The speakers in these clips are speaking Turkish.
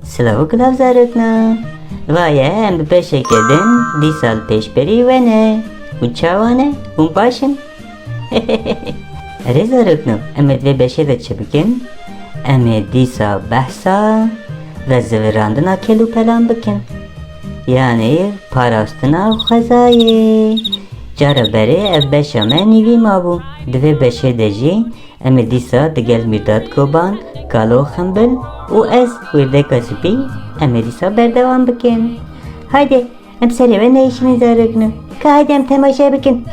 Silav gulav zarokna. Vaye em beşeke din dîsal pêşberî wene. Un çawane, un başın. Rê zarokno, em ê divê beşê de çi bikin? Em ê dîsa behsa ve zivirandina kelû pelan bikin. Yani parastina xwezayê. Cara berê ev beşa me nîvî mabû. Divê beşê de jî em ê dîsa digel Mîrdad Koban, Kalo Ximbil û ez Werdeka Spî em ê dîsa berdewam bikin. Haydi em serê ve ne işiniz zarokno? Haydi em temaşa bikin.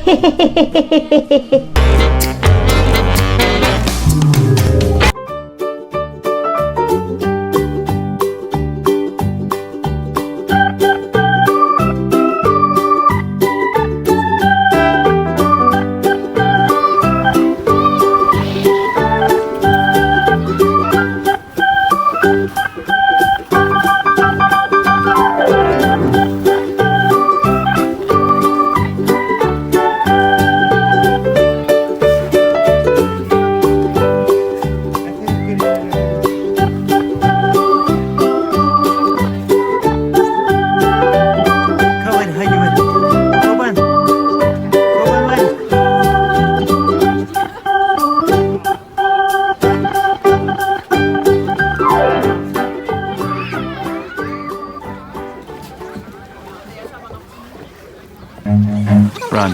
Run.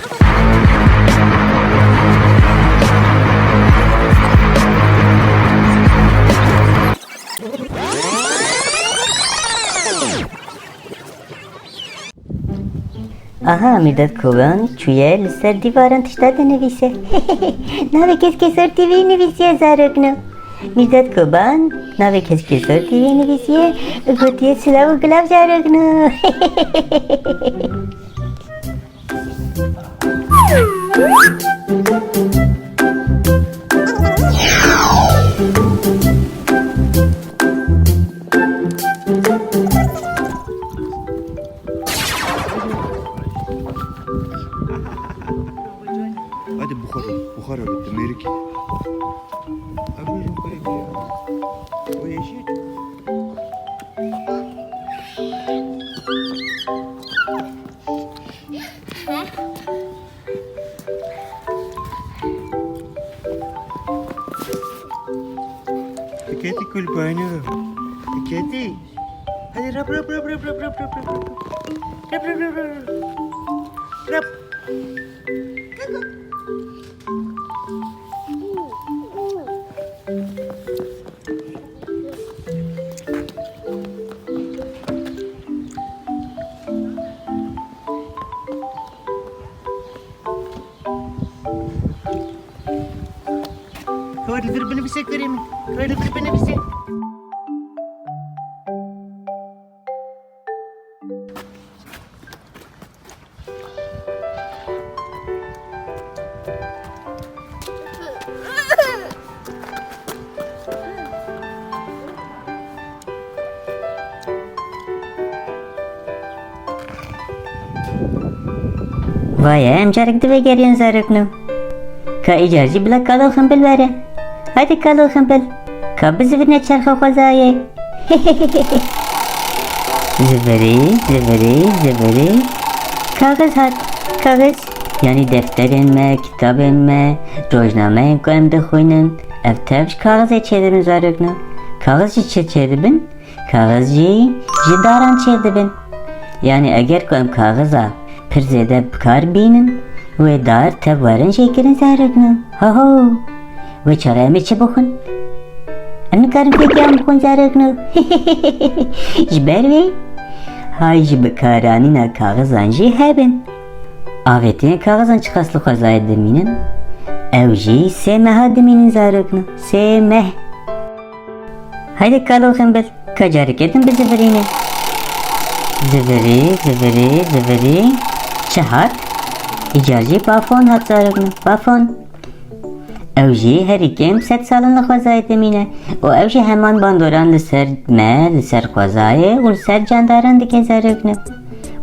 Aha Mîrdad Koban çûye li ser dîvaran tişta dinivîse. Vaye Keskesor TV nivîsiye zarokno. Mîrdad Koban Vaye Keskesor TV nivîsiye gotiye Silav gulav zarokno. Hadi bukhar öğretti Merik. Abi böyle. O yeşil. Keti kulbanı. Keti. Hadi rap. Rap. Hadi ver bana bir şey göreyim. Hadi ver bana bir şey. Vaye em carek divê geriyan zarokno. Ka îcar jî bila Kalo Ximbil were. Haydi Kalo Ximbil. Ka bizivirîne çerxa xwezayê. Zivirî. Kağız hat. Kağız. Yani defterên me, kitabên me, rojnameyên ku em dixwînin. Ev tev ji kaxizê çêdibin zarokno. Kağız jî çi çêdibin? Kağız jî ji daran çêdibin. Yani eger ku em kaxiza pir zêde bikar bînin wê dar tev werin jêkirin zarokno. Ho. Wê çare em ê çi bixwin? Em nikarin pêkiyan bixwin zarokno. Ji ber wê hay ji bikaranîna kaxizan jî hebin. Avêtiyên kaxizan çi qas li xwezayê dimînin? Ew jî sê meha dimînin zarokno. Sê meh. Haydi Kalo Ximbil. Ka carekê din bizivirînin. Zivirî. Çi hat? Îcar jî bafon hat zarokno. Bafon. Ew jî herîkêm 100 salan li xwezayê dimîne û ew jî heman bandoran li ser me, li ser xwezayê û li ser candaran dike zarokno.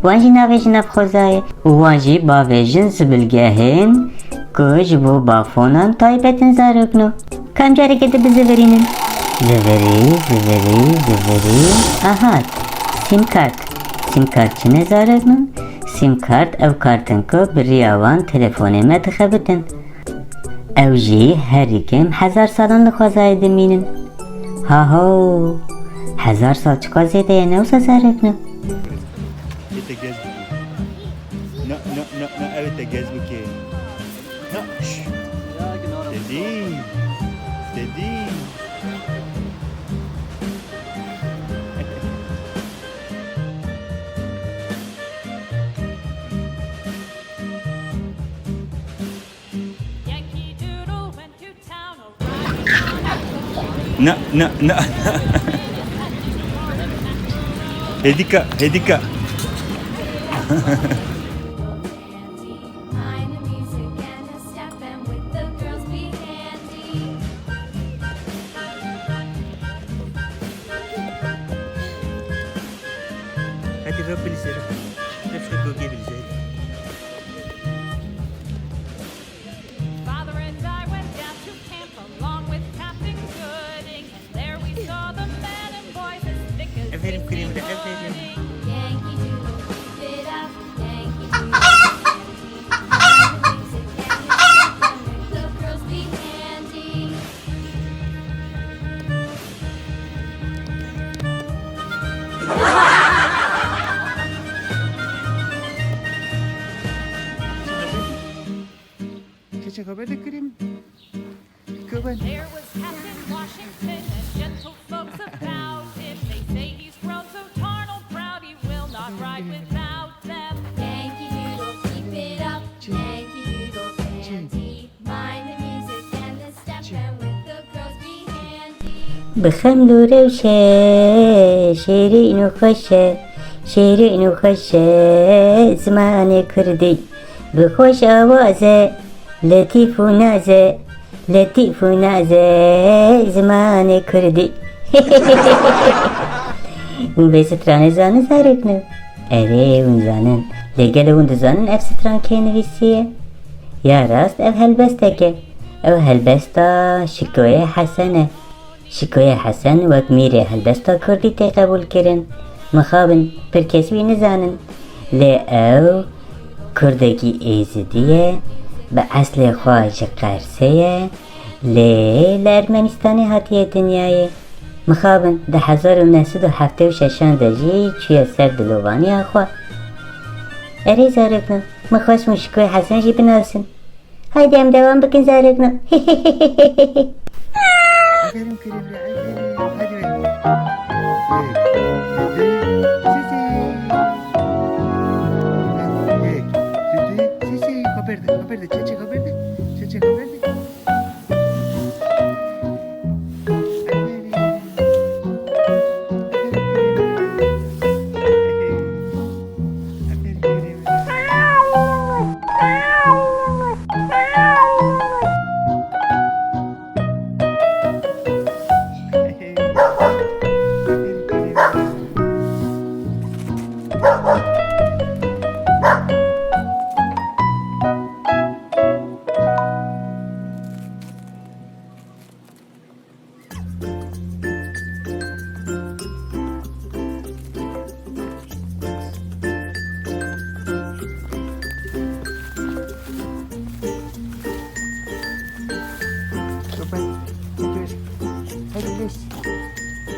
Wan jî navêjin ev xwezayê û wan jî bavêjin zibilgehên ku ji bo bafonan taybet in zarokno. Ka em carekê de bizivirînin. Ziviri. Aha. Sim kart. Sim kart çi nezarek sim kart ev kartın ku biriya wan telefonê me dixebitin. Ev jî herî kim 1000 salan li xwezayê dimînin. Haho. 1000 sal çika zêde ye ne wisa zarek ne? Ete gez bu. Na evet de gez bu ki. Na şş. Dedi. Na. Hedika. Hadi Rabbini sev. Hep şu bölgeye bileceğiz. Aferin kremine, aferin. Çek haber de krem. Koban. There was Captain Washington and gentle folks about him. They say he's grown so tarnal proud he will not ride without them. Yankee Doodle, keep it up. Yankee Doodle dandy. Mind the music and the step, and with the girls be handy. بخمل روشه شیرین و خوشه زمان کردی بخوش آوازه لطیف و نازه زمان کردی اون به ستران زانه زارک نه اون زانن لگل اون زانن اف ستران که نویسیه یا راست اف هلبسته او هلبستا شکوه حسن وقت میره هلبستا کردی تی قبول کرن مخابن پر کسوی نزانن لی او کردگی ایزدیه به اصل خواهش قرسیه لی لرمنستانی هاتیه دنیایه مخابن 1976 دجی چوی سر دلوانی آخوا اری زارگنو مخواست مشکوی حسن جی بناسن haydi hem devam bakın zarıkno Aferin kremine, aferin. Hadi ver. Sisi. Haberde. Çek haberde.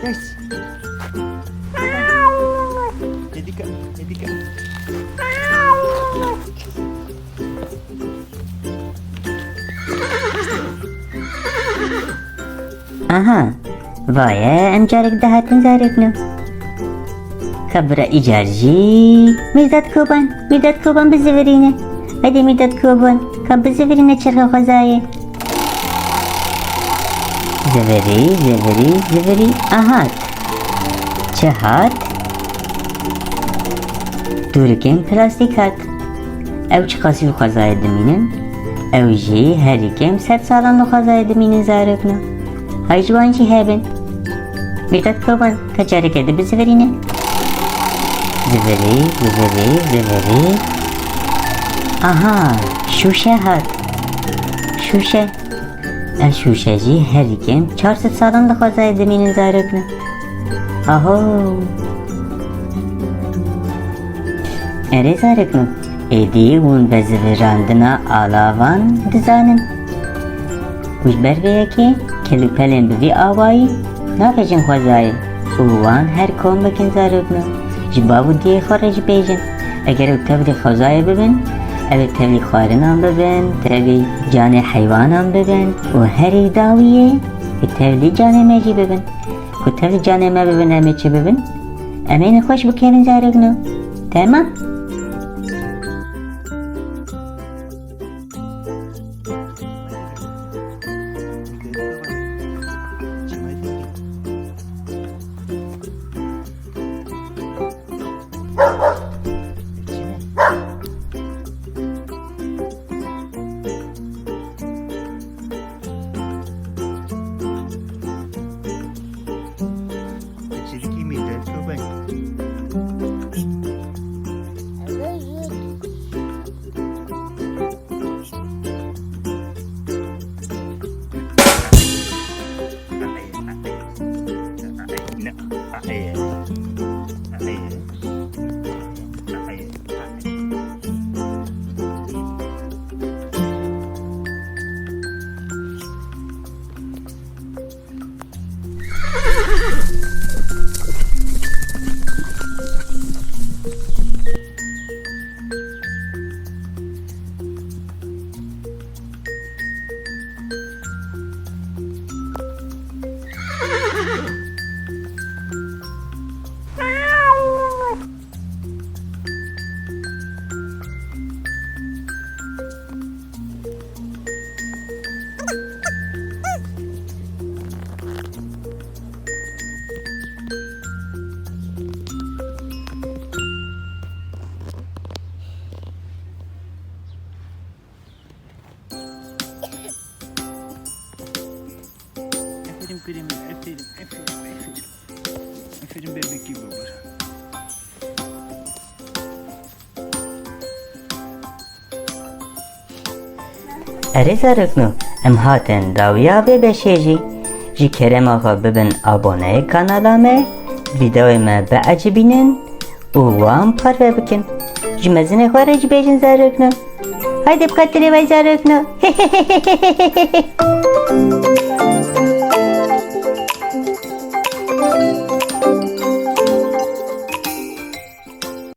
Yes. Hedika. aha Vaye emcarek dahatin zarekno kabra icarci Mîrdad Koban bizivirînin hadi Mîrdad Koban ka bizivirîne çerxa xwezayê ziviri ahat çehat durgin plastik hat ev çıkası xwezayê dimînin ev jî herî kim 100 salan li xwezayê dimînin zarekno hay ciwan jî hebin Mîrdad Koban ka careke di bizivirîne ziviri aha şuşe hat şuşe şuşeci her ikim 400 salan da xwezayê dimînin zarokno. Aho. Erê zarokno, êdî hûn bizivirandina alavan dizanin. Ji ber vê yekê kelûpelên bi vî awayî nabêjin xwezayê û wan her kom bikin zarokno. Ji bav û diyê xwe re jî bêjin. Eger ew tevlî xwezayê bibin, ew ê tevlî xwarinan bibin, tevlî canê heywanan bibin û herî dawiyê ê tevlî canê me jî bibin. Ku tevlî canê me bibin em ê çi bibin? Em ê nexweş bikevin zarokno. Tamam? Dîsa Mîrdad Koban. Aferin, aferin. Aferin bebek gibi olur. Erê zarokno, em hatin dawiya vê beşê jî. Ji kerema xwe bibin aboneyê kanala me, vîdeoyê me beecibînin û wan parve bikin. Ji mezinê xwe re jî bêjin zarokno. Haydi bi xetirê vay zarokno.